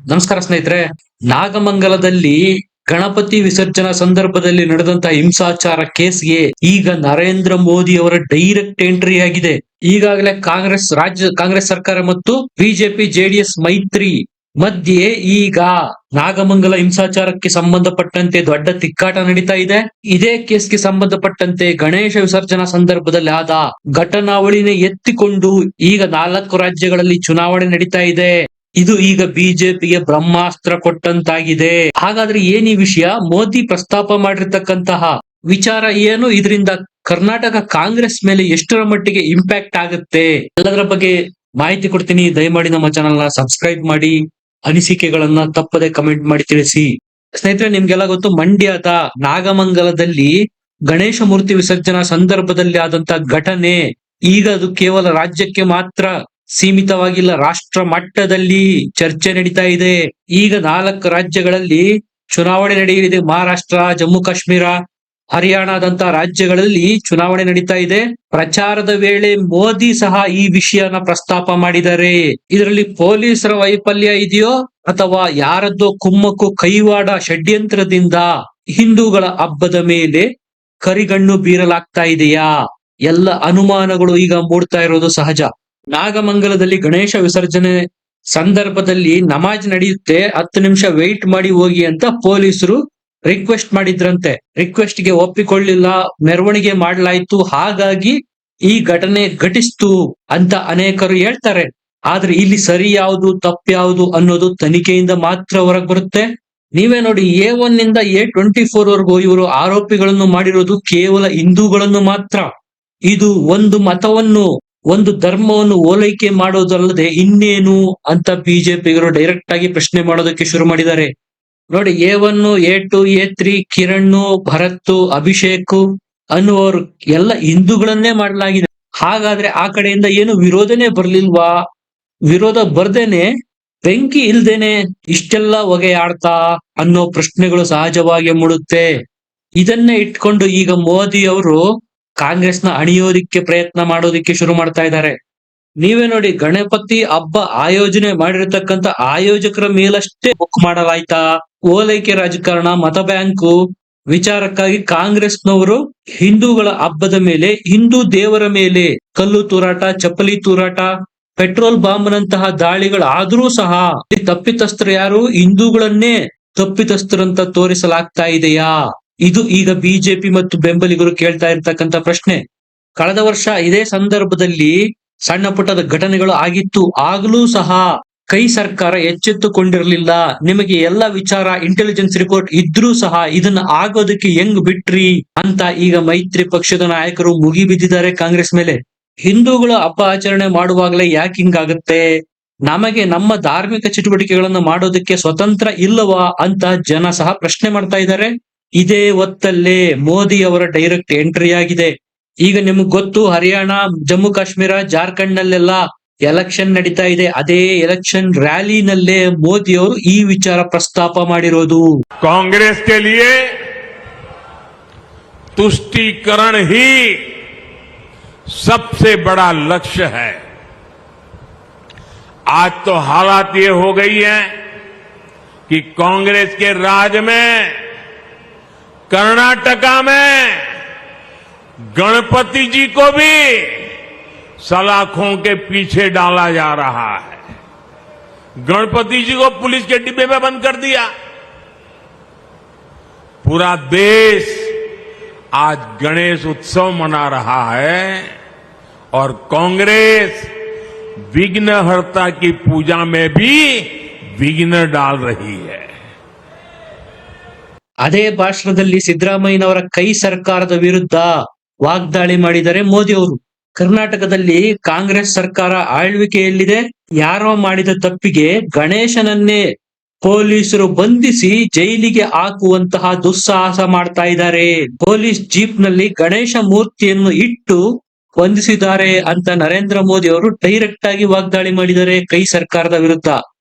ನಮಸ್ಕಾರ ಸ್ನೇಹಿತರೆ. ನಾಗಮಂಗಲದಲ್ಲಿ ಗಣಪತಿ ವಿಸರ್ಜನಾ ಸಂದರ್ಭದಲ್ಲಿ ನಡೆದಂತಹ ಹಿಂಸಾಚಾರ ಕೇಸ್ಗೆ ಈಗ ನರೇಂದ್ರ ಮೋದಿ ಅವರ ಡೈರೆಕ್ಟ್ ಎಂಟ್ರಿ ಆಗಿದೆ. ಈಗಾಗಲೇ ಕಾಂಗ್ರೆಸ್ ಸರ್ಕಾರ ಮತ್ತು ಬಿಜೆಪಿ ಜೆಡಿಎಸ್ ಮೈತ್ರಿ ಮಧ್ಯೆ ಈಗ ನಾಗಮಂಗಲ ಹಿಂಸಾಚಾರಕ್ಕೆ ಸಂಬಂಧಪಟ್ಟಂತೆ ದೊಡ್ಡ ತಿಕ್ಕಾಟ ನಡೀತಾ ಇದೆ. ಇದೇ ಕೇಸ್ಗೆ ಸಂಬಂಧಪಟ್ಟಂತೆ ಗಣೇಶ ವಿಸರ್ಜನಾ ಸಂದರ್ಭದಲ್ಲಿ ಆದ ಘಟನಾವಳಿನೇ ಎತ್ತಿಕೊಂಡು ಈಗ 4 ರಾಜ್ಯಗಳಲ್ಲಿ ಚುನಾವಣೆ ನಡೀತಾ ಇದೆ. ಇದು ಈಗ ಬಿಜೆಪಿಗೆ ಬ್ರಹ್ಮಾಸ್ತ್ರ ಕೊಟ್ಟಂತಾಗಿದೆ. ಹಾಗಾದ್ರೆ ಏನ್ ಈ ವಿಷಯ? ಮೋದಿ ಪ್ರಸ್ತಾಪ ಮಾಡಿರ್ತಕ್ಕಂತಹ ವಿಚಾರ ಏನು? ಇದರಿಂದ ಕರ್ನಾಟಕ ಕಾಂಗ್ರೆಸ್ ಮೇಲೆ ಎಷ್ಟರ ಮಟ್ಟಿಗೆ ಇಂಪ್ಯಾಕ್ಟ್ ಆಗುತ್ತೆ ಎಲ್ಲದರ ಬಗ್ಗೆ ಮಾಹಿತಿ ಕೊಡ್ತೀನಿ. ದಯಮಾಡಿ ನಮ್ಮ ಚಾನಲ್ ನ ಸಬ್ಸ್ಕ್ರೈಬ್ ಮಾಡಿ, ಅನಿಸಿಕೆಗಳನ್ನ ತಪ್ಪದೆ ಕಮೆಂಟ್ ಮಾಡಿ ತಿಳಿಸಿ. ಸ್ನೇಹಿತರೆ, ನಿಮ್ಗೆಲ್ಲ ಗೊತ್ತು, ಮಂಡ್ಯದ ನಾಗಮಂಗಲದಲ್ಲಿ ಗಣೇಶ ಮೂರ್ತಿ ವಿಸರ್ಜನಾ ಸಂದರ್ಭದಲ್ಲಿ ಆದಂತ ಘಟನೆ ಈಗ ಅದು ಕೇವಲ ರಾಜ್ಯಕ್ಕೆ ಮಾತ್ರ ಸೀಮಿತವಾಗಿಲ್ಲ, ರಾಷ್ಟ್ರ ಮಟ್ಟದಲ್ಲಿ ಚರ್ಚೆ ನಡೀತಾ ಇದೆ. ಈಗ 4 ರಾಜ್ಯಗಳಲ್ಲಿ ಚುನಾವಣೆ ನಡೆಯಲಿದೆ. ಮಹಾರಾಷ್ಟ್ರ, ಜಮ್ಮು ಕಾಶ್ಮೀರ, ಹರಿಯಾಣದಂತಹ ರಾಜ್ಯಗಳಲ್ಲಿ ಚುನಾವಣೆ ನಡೀತಾ ಇದೆ. ಪ್ರಚಾರದ ವೇಳೆ ಮೋದಿ ಸಹ ಈ ವಿಷಯನ ಪ್ರಸ್ತಾಪ ಮಾಡಿದ್ದಾರೆ. ಇದರಲ್ಲಿ ಪೊಲೀಸರ ವೈಫಲ್ಯ ಇದೆಯೋ ಅಥವಾ ಯಾರದ್ದೋ ಕುಮ್ಮಕ್ಕು, ಕೈವಾಡ, ಷಡ್ಯಂತ್ರದಿಂದ ಹಿಂದೂಗಳ ಹಬ್ಬದ ಮೇಲೆ ಕರಿಗಣ್ಣು ಬೀರಲಾಗ್ತಾ ಇದೆಯಾ? ಎಲ್ಲ ಅನುಮಾನಗಳು ಈಗ ಮೂಡ್ತಾ ಇರೋದು ಸಹಜ. ನಾಗಮಂಗಲದಲ್ಲಿ ಗಣೇಶ ವಿಸರ್ಜನೆ ಸಂದರ್ಭದಲ್ಲಿ ನಮಾಜ್ ನಡೆಯುತ್ತೆ, 10 ನಿಮಿಷ ವೆಯ್ಟ್ ಮಾಡಿ ಹೋಗಿ ಅಂತ ಪೊಲೀಸರು ರಿಕ್ವೆಸ್ಟ್ ಮಾಡಿದ್ರಂತೆ. ರಿಕ್ವೆಸ್ಟ್ ಗೆ ಒಪ್ಪಿಕೊಳ್ಳಿಲ್ಲ, ಮೆರವಣಿಗೆ ಮಾಡಲಾಯ್ತು, ಹಾಗಾಗಿ ಈ ಘಟನೆ ಘಟಿಸ್ತು ಅಂತ ಅನೇಕರು ಹೇಳ್ತಾರೆ. ಆದ್ರೆ ಇಲ್ಲಿ ಸರಿ ಯಾವುದು ತಪ್ಪು ಯಾವುದು ಅನ್ನೋದು ತನಿಖೆಯಿಂದ ಮಾತ್ರ ಹೊರಗೆ ಬರುತ್ತೆ. ನೀವೇ ನೋಡಿ, A1 ನಿಂದ A24 ವರೆಗೂ ಇವರು ಆರೋಪಿಗಳನ್ನು ಮಾಡಿರೋದು ಕೇವಲ ಹಿಂದೂಗಳನ್ನು ಮಾತ್ರ. ಇದು ಒಂದು ಮತವನ್ನು, ಒಂದು ಧರ್ಮವನ್ನು ಓಲೈಕೆ ಮಾಡೋದಲ್ಲದೆ ಇನ್ನೇನು ಅಂತ ಬಿಜೆಪಿಗರು ಡೈರೆಕ್ಟ್ ಆಗಿ ಪ್ರಶ್ನೆ ಮಾಡೋದಕ್ಕೆ ಶುರು ಮಾಡಿದ್ದಾರೆ. ನೋಡಿ, A1, A2, A3, Kiran, Bharat, Abhishek ಅನ್ನುವರು ಎಲ್ಲ ಹಿಂದೂಗಳನ್ನೇ ಮಾಡಲಾಗಿದೆ. ಹಾಗಾದ್ರೆ ಆ ಕಡೆಯಿಂದ ಏನು ವಿರೋಧನೆ ಬರ್ಲಿಲ್ವಾ? ವಿರೋಧ ಬರ್ದೇನೆ, ಬೆಂಕಿ ಇಲ್ದೇನೆ ಇಷ್ಟೆಲ್ಲ ಹೊಗೆ ಆಡ್ತಾ ಅನ್ನೋ ಪ್ರಶ್ನೆಗಳು ಸಹಜವಾಗಿ ಮೂಡುತ್ತೆ. ಇದನ್ನೇ ಇಟ್ಕೊಂಡು ಈಗ ಮೋದಿ ಅವರು ಕಾಂಗ್ರೆಸ್ನ ಅಣಿಯೋದಿಕ್ಕೆ ಪ್ರಯತ್ನ ಮಾಡೋದಿಕ್ಕೆ ಶುರು ಮಾಡ್ತಾ ಇದ್ದಾರೆ. ನೀವೇ ನೋಡಿ, ಗಣಪತಿ ಹಬ್ಬ ಆಯೋಜನೆ ಮಾಡಿರ್ತಕ್ಕಂಥ ಆಯೋಜಕರ ಮೇಲಷ್ಟೇ ಬುಕ್ ಮಾಡಲಾಯ್ತಾ? ಓಲೈಕೆ ರಾಜಕಾರಣ, ಮತ ಬ್ಯಾಂಕು ವಿಚಾರಕ್ಕಾಗಿ ಕಾಂಗ್ರೆಸ್ನವರು ಹಿಂದೂಗಳ ಹಬ್ಬದ ಮೇಲೆ, ಹಿಂದೂ ದೇವರ ಮೇಲೆ ಕಲ್ಲು ತೂರಾಟ, ಚಪ್ಪಲಿ ತೂರಾಟ, ಪೆಟ್ರೋಲ್ ಬಾಂಬ್ನಂತಹ ದಾಳಿಗಳಾದ್ರೂ ಸಹ ತಪ್ಪಿತಸ್ಥರು ಯಾರು? ಹಿಂದೂಗಳನ್ನೇ ತಪ್ಪಿತಸ್ಥರಂತ ತೋರಿಸಲಾಗ್ತಾ ಇದೆಯಾ? ಇದು ಈಗ ಬಿಜೆಪಿ ಮತ್ತು ಬೆಂಬಲಿಗರು ಕೇಳ್ತಾ ಇರ್ತಕ್ಕಂಥ ಪ್ರಶ್ನೆ. ಕಳೆದ ವರ್ಷ ಇದೇ ಸಂದರ್ಭದಲ್ಲಿ ಸಣ್ಣ ಪುಟ್ಟದ ಘಟನೆಗಳು ಆಗಿತ್ತು. ಆಗಲೂ ಸಹ ಕೈ ಸರ್ಕಾರ ಎಚ್ಚೆತ್ತುಕೊಂಡಿರಲಿಲ್ಲ. ನಿಮಗೆ ಎಲ್ಲ ವಿಚಾರ, ಇಂಟೆಲಿಜೆನ್ಸ್ ರಿಪೋರ್ಟ್ ಇದ್ರೂ ಸಹ ಇದನ್ನ ಆಗೋದಕ್ಕೆ ಹೆಂಗ್ ಬಿಟ್ರಿ ಅಂತ ಈಗ ಮೈತ್ರಿ ಪಕ್ಷದ ನಾಯಕರು ಮುಗಿಬಿದ್ದಿದ್ದಾರೆ ಕಾಂಗ್ರೆಸ್ ಮೇಲೆ. ಹಿಂದೂಗಳು ಹಬ್ಬ ಆಚರಣೆ ಮಾಡುವಾಗಲೇ ಯಾಕೆ ಹಿಂಗಾಗತ್ತೆ? ನಮಗೆ ನಮ್ಮ ಧಾರ್ಮಿಕ ಚಟುವಟಿಕೆಗಳನ್ನ ಮಾಡೋದಕ್ಕೆ ಸ್ವತಂತ್ರ ಇಲ್ಲವಾ ಅಂತ ಜನ ಸಹ ಪ್ರಶ್ನೆ ಮಾಡ್ತಾ ಇದ್ದಾರೆ. ಇದೇ ಹೊತ್ತಲ್ಲೇ ಮೋದಿ ಅವರ ಡೈರೆಕ್ಟ್ ಎಂಟ್ರಿ ಆಗಿದೆ. ಈಗ ನಿಮಗ್ ಗೊತ್ತು, ಹರಿಯಾಣ, ಜಮ್ಮು ಕಾಶ್ಮೀರ, ಜಾರ್ಖಂಡ್ ನಲ್ಲೆಲ್ಲ ಎಲೆಕ್ಷನ್ ನಡೀತಾ ಇದೆ. ಅದೇ ಎಲೆಕ್ಷನ್ ರ್ಯಾಲಿನಲ್ಲೇ ಮೋದಿ ಅವರು ಈ ವಿಚಾರ ಪ್ರಸ್ತಾಪ ಮಾಡಿರೋದು. ಕಾಂಗ್ರೆಸ್ के लिए तुष्टीकरण ही सबसे बड़ा लक्ष्य है. आज तो हालात ये हो गई है कि कांग्रेस के राज में कर्नाटका में गणपति जी को भी सलाखों के पीछे डाला जा रहा है. गणपति जी को पुलिस के डिब्बे में बंद कर दिया. पूरा देश आज गणेश उत्सव मना रहा है और कांग्रेस विघ्नहर्ता की पूजा में भी विघ्न डाल रही है. ಅದೇ ಭಾಷಣದಲ್ಲಿ ಸಿದ್ದರಾಮಯ್ಯನವರ ಕೈ ಸರ್ಕಾರದ ವಿರುದ್ಧ ವಾಗ್ದಾಳಿ ಮಾಡಿದ್ದಾರೆ ಮೋದಿ ಅವರು. ಕರ್ನಾಟಕದಲ್ಲಿ ಕಾಂಗ್ರೆಸ್ ಸರ್ಕಾರ ಆಳ್ವಿಕೆಯಲ್ಲಿದೆ. ಯಾರೋ ಮಾಡಿದ ತಪ್ಪಿಗೆ ಗಣೇಶನನ್ನೇ ಪೊಲೀಸರು ಬಂಧಿಸಿ ಜೈಲಿಗೆ ಹಾಕುವಂತಹ ದುಸ್ಸಾಹಸ ಮಾಡ್ತಾ ಇದ್ದಾರೆ. ಪೊಲೀಸ್ ಜೀಪ್ ನಲ್ಲಿ ಗಣೇಶ ಮೂರ್ತಿಯನ್ನು ಇಟ್ಟು ಬಂಧಿಸಿದ್ದಾರೆ ಅಂತ ನರೇಂದ್ರ ಮೋದಿ ಅವರು ಡೈರೆಕ್ಟ್ ಆಗಿ ವಾಗ್ದಾಳಿ ಮಾಡಿದ್ದಾರೆ ಕೈ ಸರ್ಕಾರದ ವಿರುದ್ಧ.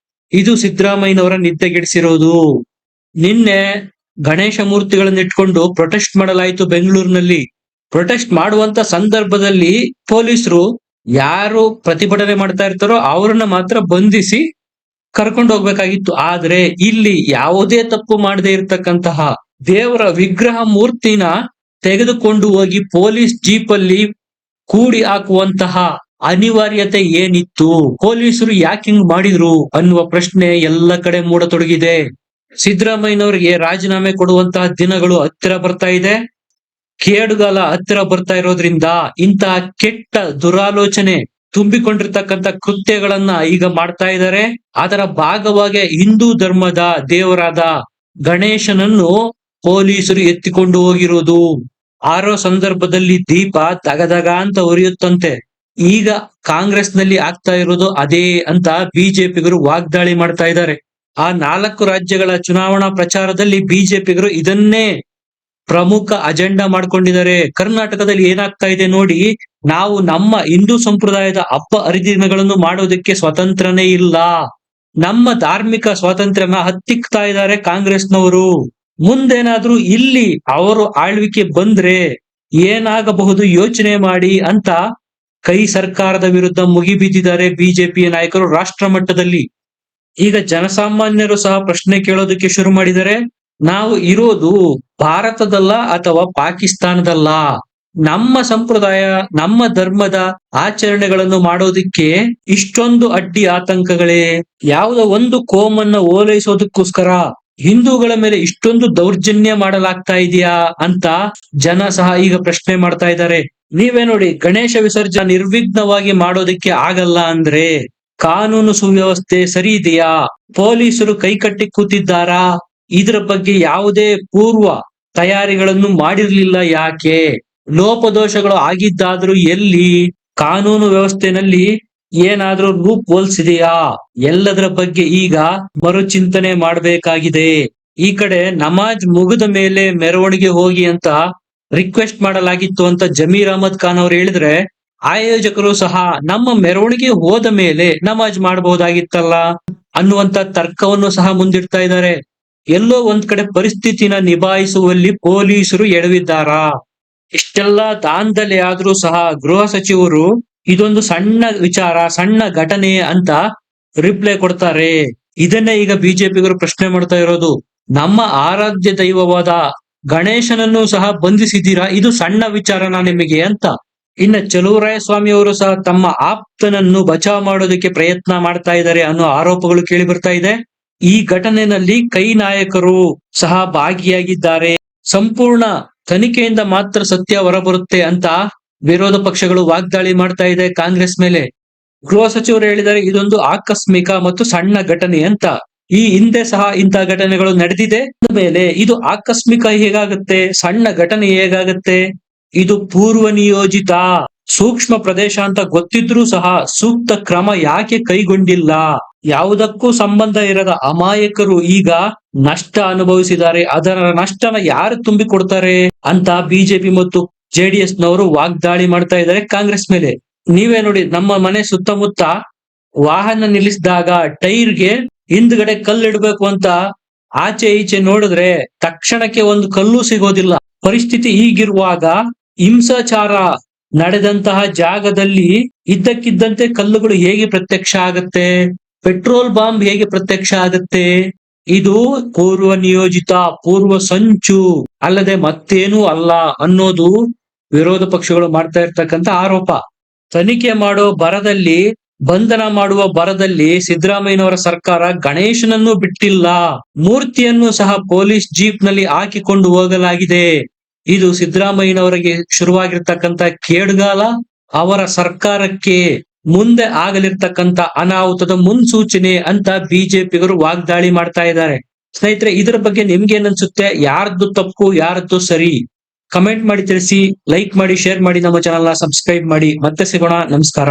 ಇದು ಸಿದ್ದರಾಮಯ್ಯನವರ ನಿದ್ದೆಗೆಡಿಸಿರೋದು. ನಿನ್ನೆ ಗಣೇಶ ಮೂರ್ತಿಗಳನ್ನು ಇಟ್ಕೊಂಡು ಪ್ರೊಟೆಸ್ಟ್ ಮಾಡಲಾಯಿತು ಬೆಂಗಳೂರಿನಲ್ಲಿ. ಪ್ರೊಟೆಸ್ಟ್ ಮಾಡುವಂತ ಸಂದರ್ಭದಲ್ಲಿ ಪೊಲೀಸರು ಯಾರು ಪ್ರತಿಭಟನೆ ಮಾಡ್ತಾ ಇರ್ತಾರೋ ಅವ್ರನ್ನ ಮಾತ್ರ ಬಂಧಿಸಿ ಕರ್ಕೊಂಡು ಹೋಗ್ಬೇಕಾಗಿತ್ತು. ಆದ್ರೆ ಇಲ್ಲಿ ಯಾವುದೇ ತಪ್ಪು ಮಾಡದೇ ಇರತಕ್ಕಂತಹ ದೇವರ ವಿಗ್ರಹ ಮೂರ್ತಿನ ತೆಗೆದುಕೊಂಡು ಹೋಗಿ ಪೊಲೀಸ್ ಜೀಪ್ ಅಲ್ಲಿ ಕೂಡಿ ಹಾಕುವಂತಹ ಅನಿವಾರ್ಯತೆ ಏನಿತ್ತು? ಪೊಲೀಸರು ಯಾಕೆ ಹಿಂಗ್ ಮಾಡಿದ್ರು ಅನ್ನುವ ಪ್ರಶ್ನೆ ಎಲ್ಲ ಕಡೆ ಮೂಡತೊಡಗಿದೆ. ಸಿದ್ದರಾಮಯ್ಯನವರಿಗೆ ರಾಜೀನಾಮೆ ಕೊಡುವಂತಹ ದಿನಗಳು ಹತ್ತಿರ ಬರ್ತಾ ಇದೆ. ಕೇಡುಗಾಲ ಹತ್ತಿರ ಬರ್ತಾ ಇರೋದ್ರಿಂದ ಇಂತಹ ಕೆಟ್ಟ ದುರಾಲೋಚನೆ ತುಂಬಿಕೊಂಡಿರ್ತಕ್ಕಂಥ ಕೃತ್ಯಗಳನ್ನ ಈಗ ಮಾಡ್ತಾ ಇದ್ದಾರೆ. ಅದರ ಭಾಗವಾಗಿ ಹಿಂದೂ ಧರ್ಮದ ದೇವರಾದ ಗಣೇಶನನ್ನು ಪೊಲೀಸರು ಎತ್ತಿಕೊಂಡು ಹೋಗಿರುವುದು. ಆರೋ ಸಂದರ್ಭದಲ್ಲಿ ದೀಪ ದಗದಗ ಅಂತ ಉರಿಯುತ್ತಂತೆ. ಈಗ ಕಾಂಗ್ರೆಸ್ ನಲ್ಲಿ ಆಗ್ತಾ ಇರೋದು ಅದೇ ಅಂತ ಬಿಜೆಪಿಗರು ವಾಗ್ದಾಳಿ ಮಾಡ್ತಾ ಇದ್ದಾರೆ. ಆ 4 ರಾಜ್ಯಗಳ ಚುನಾವಣಾ ಪ್ರಚಾರದಲ್ಲಿ ಬಿಜೆಪಿಗರು ಇದನ್ನೇ ಪ್ರಮುಖ ಅಜೆಂಡಾ ಮಾಡ್ಕೊಂಡಿದ್ದಾರೆ. ಕರ್ನಾಟಕದಲ್ಲಿ ಏನಾಗ್ತಾ ಇದೆ ನೋಡಿ, ನಾವು ನಮ್ಮ ಹಿಂದೂ ಸಂಪ್ರದಾಯದ ಹಬ್ಬ ಹರಿದಿನಗಳನ್ನು ಮಾಡೋದಕ್ಕೆ ಸ್ವತಂತ್ರನೇ ಇಲ್ಲ. ನಮ್ಮ ಧಾರ್ಮಿಕ ಸ್ವಾತಂತ್ರ್ಯನ ಹತ್ತಿಕ್ತಾ ಇದ್ದಾರೆ ಕಾಂಗ್ರೆಸ್ನವರು. ಮುಂದೇನಾದ್ರೂ ಇಲ್ಲಿ ಅವರು ಆಳ್ವಿಕೆ ಬಂದ್ರೆ ಏನಾಗಬಹುದು ಯೋಚನೆ ಮಾಡಿ ಅಂತ ಕೈ ಸರ್ಕಾರದ ವಿರುದ್ಧ ಮುಗಿಬಿದ್ದಿದ್ದಾರೆ ಬಿಜೆಪಿಯ ನಾಯಕರು ರಾಷ್ಟ್ರ ಮಟ್ಟದಲ್ಲಿ. ಈಗ ಜನಸಾಮಾನ್ಯರು ಸಹ ಪ್ರಶ್ನೆ ಕೇಳೋದಕ್ಕೆ ಶುರು ಮಾಡಿದರೆ, ನಾವು ಇರೋದು ಭಾರತದಲ್ಲ ಅಥವಾ ಪಾಕಿಸ್ತಾನದಲ್ಲ. ನಮ್ಮ ಸಂಪ್ರದಾಯ, ನಮ್ಮ ಧರ್ಮದ ಆಚರಣೆಗಳನ್ನು ಮಾಡೋದಿಕ್ಕೆ ಇಷ್ಟೊಂದು ಅಡ್ಡಿ ಆತಂಕಗಳೇ? ಯಾವುದೋ ಒಂದು ಕೋಮನ್ನ ಓಲೈಸೋದಕ್ಕೋಸ್ಕರ ಹಿಂದೂಗಳ ಮೇಲೆ ಇಷ್ಟೊಂದು ದೌರ್ಜನ್ಯ ಮಾಡಲಾಗ್ತಾ ಇದೆಯಾ ಅಂತ ಜನ ಸಹ ಈಗ ಪ್ರಶ್ನೆ ಮಾಡ್ತಾ ಇದ್ದಾರೆ. ನೀವೇ ನೋಡಿ, ಗಣೇಶ ವಿಸರ್ಜನೆ ನಿರ್ವಿಘ್ನವಾಗಿ ಮಾಡೋದಿಕ್ಕೆ ಆಗಲ್ಲ ಅಂದ್ರೆ ಕಾನೂನು ಸುವ್ಯವಸ್ಥೆ ಸರಿ ಇದೆಯಾ? ಪೊಲೀಸರು ಕೈಕಟ್ಟಿ ಕೂತಿದ್ದಾರಾ? ಇದರ ಬಗ್ಗೆ ಯಾವುದೇ ಪೂರ್ವ ತಯಾರಿಗಳನ್ನು ಮಾಡಿರ್ಲಿಲ್ಲ ಯಾಕೆ? ಲೋಪದೋಷಗಳು ಆಗಿದ್ದಾದ್ರೂ ಎಲ್ಲಿ? ಕಾನೂನು ವ್ಯವಸ್ಥೆನಲ್ಲಿ ಏನಾದ್ರೂ ಲೂಪ್ ಹೋಲ್ಸ್ ಇದೆಯಾ? ಎಲ್ಲದರ ಬಗ್ಗೆ ಈಗ ಮರುಚಿಂತನೆ ಮಾಡಬೇಕಾಗಿದೆ. ಈ ಕಡೆ ನಮಾಜ್ ಮುಗಿದ ಮೇಲೆ ಮೆರವಣಿಗೆ ಹೋಗಿ ಅಂತ ರಿಕ್ವೆಸ್ಟ್ ಮಾಡಲಾಗಿತ್ತು ಅಂತ ಜಮೀರ್ ಅಹಮದ್ ಖಾನ್ ಅವರು ಹೇಳಿದ್ರೆ, ಆಯೋಜಕರು ಸಹ ನಮ್ಮ ಮೆರವಣಿಗೆ ಹೋದ ಮೇಲೆ ನಮಾಜ್ ಮಾಡಬಹುದಾಗಿತ್ತಲ್ಲ ಅನ್ನುವಂತ ತರ್ಕವನ್ನು ಸಹ ಮುಂದಿಡ್ತಾ ಇದ್ದಾರೆ. ಎಲ್ಲೋ ಒಂದ್ ಕಡೆ ಪರಿಸ್ಥಿತಿನ ನಿಭಾಯಿಸುವಲ್ಲಿ ಪೊಲೀಸರು ಎಡವಿದ್ದಾರಾ? ಇಷ್ಟೆಲ್ಲ ದಾಂಧಲೆ ಆದ್ರೂ ಸಹ ಗೃಹ ಸಚಿವರು ಇದೊಂದು ಸಣ್ಣ ವಿಚಾರ, ಸಣ್ಣ ಘಟನೆ ಅಂತ ರಿಪ್ಲೈ ಕೊಡ್ತಾರೆ. ಇದನ್ನೇ ಈಗ ಬಿಜೆಪಿಗರು ಪ್ರಶ್ನೆ ಮಾಡ್ತಾ ಇರೋದು. ನಮ್ಮ ಆರಾಧ್ಯ ದೈವವಾದ ಗಣೇಶನನ್ನು ಸಹ ಬಂಧಿಸಿದ್ದೀರಾ, ಇದು ಸಣ್ಣ ವಿಚಾರನಾ ನಿಮಗೆ ಅಂತ. ಇನ್ನ ಚಲುವರಾಯಸ್ವಾಮಿ ಅವರು ಸಹ ತಮ್ಮ ಆಪ್ತನನ್ನು ಬಚಾವ್ ಮಾಡೋದಕ್ಕೆ ಪ್ರಯತ್ನ ಮಾಡ್ತಾ ಇದ್ದಾರೆ ಅನ್ನೋ ಆರೋಪಗಳು ಕೇಳಿ ಬರ್ತಾ ಇದೆ. ಈ ಘಟನೆಯಲ್ಲಿ ಕೈ ನಾಯಕರು ಸಹ ಭಾಗಿಯಾಗಿದ್ದಾರೆ. ಸಂಪೂರ್ಣ ತನಿಖೆಯಿಂದ ಮಾತ್ರ ಸತ್ಯ ಹೊರಬರುತ್ತೆ ಅಂತ ವಿರೋಧ ಪಕ್ಷಗಳು ವಾಗ್ದಾಳಿ ಮಾಡ್ತಾ ಇದೆ ಕಾಂಗ್ರೆಸ್ ಮೇಲೆ. ಗೃಹ ಸಚಿವರು ಹೇಳಿದ್ದಾರೆ ಇದೊಂದು ಆಕಸ್ಮಿಕ ಮತ್ತು ಸಣ್ಣ ಘಟನೆ ಅಂತ. ಈ ಹಿಂದೆ ಸಹ ಇಂತಹ ಘಟನೆಗಳು ನಡೆದಿದೆ. ಮೇಲೆ ಇದು ಆಕಸ್ಮಿಕ ಹೇಗಾಗುತ್ತೆ, ಸಣ್ಣ ಘಟನೆ ಹೇಗಾಗುತ್ತೆ? ಇದು ಪೂರ್ವ ನಿಯೋಜಿತ ಸೂಕ್ಷ್ಮ ಪ್ರದೇಶ ಅಂತ ಗೊತ್ತಿದ್ರೂ ಸಹ ಸೂಕ್ತ ಕ್ರಮ ಯಾಕೆ ಕೈಗೊಂಡಿಲ್ಲ? ಯಾವುದಕ್ಕೂ ಸಂಬಂಧ ಇರದ ಅಮಾಯಕರು ಈಗ ನಷ್ಟ ಅನುಭವಿಸಿದ್ದಾರೆ. ಅದರ ನಷ್ಟನ ಯಾರು ತುಂಬಿಕೊಡ್ತಾರೆ ಅಂತ ಬಿಜೆಪಿ ಮತ್ತು ಜೆಡಿಎಸ್ ನವರು ವಾಗ್ದಾಳಿ ಮಾಡ್ತಾ ಇದ್ದಾರೆ ಕಾಂಗ್ರೆಸ್ ಮೇಲೆ. ನೀವೇ ನೋಡಿ, ನಮ್ಮ ಮನೆ ಸುತ್ತಮುತ್ತ ವಾಹನ ನಿಲ್ಲಿಸಿದಾಗ ಟೈರ್ಗೆ ಹಿಂದ್ಗಡೆ ಕಲ್ಲಿಡ್ಬೇಕು ಅಂತ ಆಚೆ ಈಚೆ ನೋಡಿದ್ರೆ ತಕ್ಷಣಕ್ಕೆ ಒಂದು ಕಲ್ಲು ಸಿಗೋದಿಲ್ಲ. ಪರಿಸ್ಥಿತಿ ಹೀಗಿರುವಾಗ ಹಿಂಸಾಚಾರ ನಡೆದಂತಹ ಜಾಗದಲ್ಲಿ ಇದ್ದಕ್ಕಿದ್ದಂತೆ ಕಲ್ಲುಗಳು ಹೇಗೆ ಪ್ರತ್ಯಕ್ಷ ಆಗತ್ತೆ? ಪೆಟ್ರೋಲ್ ಬಾಂಬ್ ಹೇಗೆ ಪ್ರತ್ಯಕ್ಷ ಆಗತ್ತೆ? ಇದು ಪೂರ್ವ ನಿಯೋಜಿತ, ಪೂರ್ವ ಸಂಚು ಅಲ್ಲದೆ ಮತ್ತೇನೂ ಅಲ್ಲ ಅನ್ನೋದು ವಿರೋಧ ಪಕ್ಷಗಳು ಮಾಡ್ತಾ ಇರ್ತಕ್ಕಂಥ ಆರೋಪ. ತನಿಖೆ ಮಾಡೋ ಭರದಲ್ಲಿ, ಬಂಧನ ಮಾಡುವ ಭರದಲ್ಲಿ ಸಿದ್ದರಾಮಯ್ಯನವರ ಸರ್ಕಾರ ಗಣೇಶನನ್ನು ಬಿಟ್ಟಿಲ್ಲ, ಮೂರ್ತಿಯನ್ನು ಸಹ ಪೊಲೀಸ್ ಜೀಪ್ ನಲ್ಲಿ ಹಾಕಿಕೊಂಡು ಹೋಗಲಾಗಿದೆ. ಇದು ಸಿದ್ದರಾಮಯ್ಯನವರಿಗೆ ಶುರುವಾಗಿರ್ತಕ್ಕಂಥ ಕೇಡುಗಾಲ, ಅವರ ಸರ್ಕಾರಕ್ಕೆ ಮುಂದೆ ಆಗಲಿರ್ತಕ್ಕಂಥ ಅನಾಹುತದ ಮುನ್ಸೂಚನೆ ಅಂತ ಬಿಜೆಪಿಗರು ವಾಗ್ದಾಳಿ ಮಾಡ್ತಾ ಇದ್ದಾರೆ. ಸ್ನೇಹಿತರೆ, ಇದರ ಬಗ್ಗೆ ನಿಮ್ಗೆ ಏನನ್ಸುತ್ತೆ? ಯಾರ್ದು ತಪ್ಪು, ಯಾರದ್ದು ಸರಿ? ಕಮೆಂಟ್ ಮಾಡಿ ತಿಳಿಸಿ, ಲೈಕ್ ಮಾಡಿ, ಶೇರ್ ಮಾಡಿ, ನಮ್ಮ ಚಾನೆಲ್ ನ ಸಬ್ಸ್ಕ್ರೈಬ್ ಮಾಡಿ. ಮತ್ತೆ ಸಿಗೋಣ. ನಮಸ್ಕಾರ.